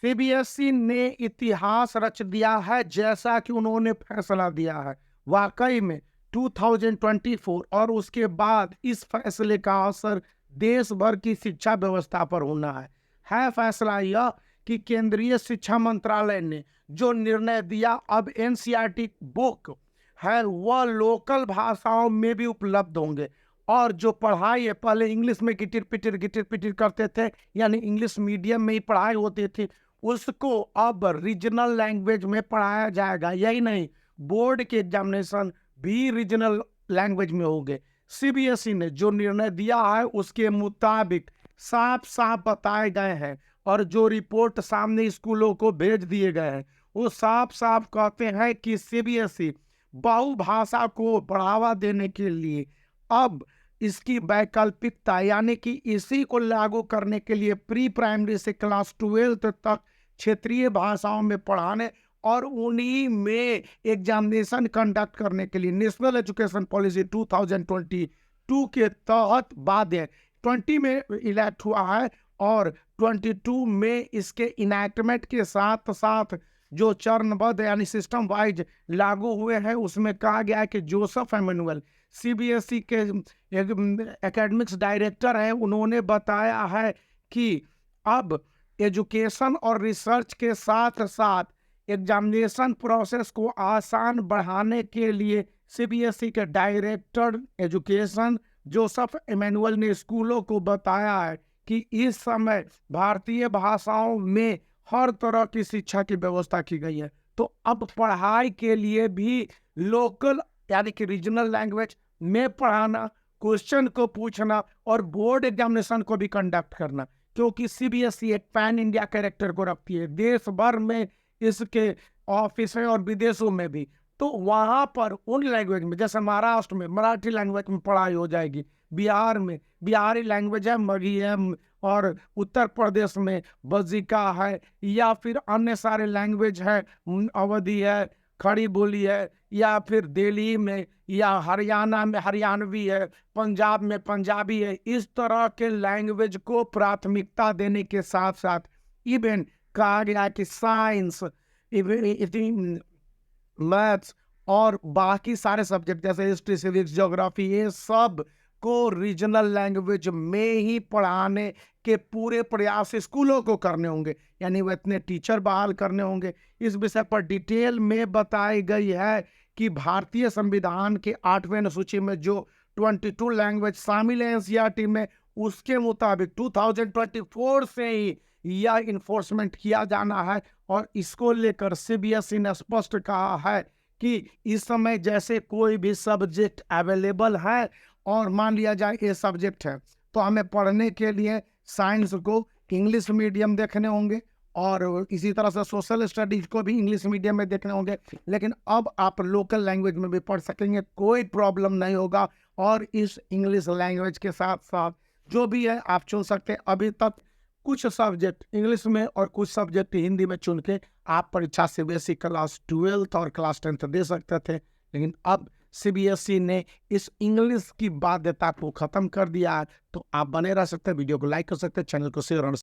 CBSE ने इतिहास रच दिया है जैसा कि उन्होंने फैसला दिया है। वाकई में 2024 और उसके बाद इस फैसले का असर देश भर की शिक्षा व्यवस्था पर होना है फैसला यह कि केंद्रीय शिक्षा मंत्रालय ने जो निर्णय दिया, अब एनसीईआरटी बुक है वह लोकल भाषाओं में भी उपलब्ध होंगे। और जो पढ़ाई है, पहले इंग्लिश में गिटिर पिटिर करते थे, यानी इंग्लिश मीडियम में ही पढ़ाई होती थी, उसको अब रीजनल लैंग्वेज में पढ़ाया जाएगा। यही नहीं, बोर्ड के एग्जामिनेशन भी रीजनल लैंग्वेज में होंगे। सीबीएसई ने जो निर्णय दिया है उसके मुताबिक साफ साफ बताए गए हैं, और जो रिपोर्ट सामने स्कूलों को भेज दिए गए हैं वो साफ साफ कहते हैं कि सीबीएसई बहुभाषा को बढ़ावा देने के लिए अब इसकी वैकल्पिकता, यानी कि इसी को लागू करने के लिए प्री प्राइमरी से क्लास 12 तक क्षेत्रीय भाषाओं में पढ़ाने और उन्हीं में एग्जामिनेशन कंडक्ट करने के लिए नेशनल एजुकेशन पॉलिसी 2022 के तहत बाध्य 20 में इलेक्ट हुआ है, और 22 में इसके इनैक्टमेंट के साथ साथ जो चरणबद्ध यानी सिस्टम वाइज लागू हुए हैं उसमें कहा गया है कि जोसेफ एमेनुअल सीबीएसई के एकेडमिक्स डायरेक्टर हैं, उन्होंने बताया है कि अब एजुकेशन और रिसर्च के साथ साथ एग्जामिनेशन प्रोसेस को आसान बढ़ाने के लिए सीबीएसई के डायरेक्टर एजुकेशन जोसेफ एमेनुअल ने स्कूलों को बताया है कि इस समय भारतीय भाषाओं में हर तरह की शिक्षा की व्यवस्था की गई है। तो अब पढ़ाई के लिए भी लोकल यानी कि रीजनल लैंग्वेज में पढ़ाना, क्वेश्चन को पूछना और बोर्ड एग्जामिनेशन को भी कंडक्ट करना, क्योंकि सीबीएसई एक पैन इंडिया कैरेक्टर को रखती है, देश भर में इसके ऑफिस है और विदेशों में भी। तो वहाँ पर उन लैंग्वेज में, जैसे महाराष्ट्र में मराठी लैंग्वेज में पढ़ाई हो जाएगी, बिहार में बिहारी लैंग्वेज है मगही है, और उत्तर प्रदेश में बजिका है, या फिर अन्य सारे लैंग्वेज है, अवधी है, खड़ी बोली है, या फिर दिल्ली में या हरियाणा में हरियाणवी है, पंजाब में पंजाबी है। इस तरह के लैंग्वेज को प्राथमिकता देने के साथ साथ इवन कहा गया कि साइंस, मैथ्स और बाकी सारे सब्जेक्ट जैसे हिस्ट्री, सिविक्स, ज्योग्राफी, ये सब को रीजनल लैंग्वेज में ही पढ़ाने के पूरे प्रयास स्कूलों को करने होंगे, यानी वो इतने टीचर बहाल करने होंगे। इस विषय पर डिटेल में बताई गई है कि भारतीय संविधान के 8वें अनुसूची में जो 22 लैंग्वेज शामिल है एनसीईआरटी में, उसके मुताबिक 2024 से ही यह इन्फोर्समेंट किया जाना है। और इसको लेकर सीबीएसई ने स्पष्ट कहा है कि इस समय जैसे कोई भी सब्जेक्ट अवेलेबल है और मान लिया जाए ये सब्जेक्ट है, तो हमें पढ़ने के लिए साइंस को इंग्लिश मीडियम देखने होंगे और इसी तरह से सोशल स्टडीज को भी इंग्लिश मीडियम में देखने होंगे, लेकिन अब आप लोकल लैंग्वेज में भी पढ़ सकेंगे, कोई प्रॉब्लम नहीं होगा। और इस इंग्लिश लैंग्वेज के साथ साथ जो भी है आप चुन सकते हैं। अभी तक कुछ सब्जेक्ट इंग्लिश में और कुछ सब्जेक्ट हिंदी में चुन के आप परीक्षा सीबीएसई क्लास 12 और क्लास 10 दे सकते थे, लेकिन अब सीबीएसई ने इस इंग्लिश की बाध्यता को खत्म कर दिया है। तो आप बने रह सकते हैं, वीडियो को लाइक कर सकते हैं, चैनल को शेयर और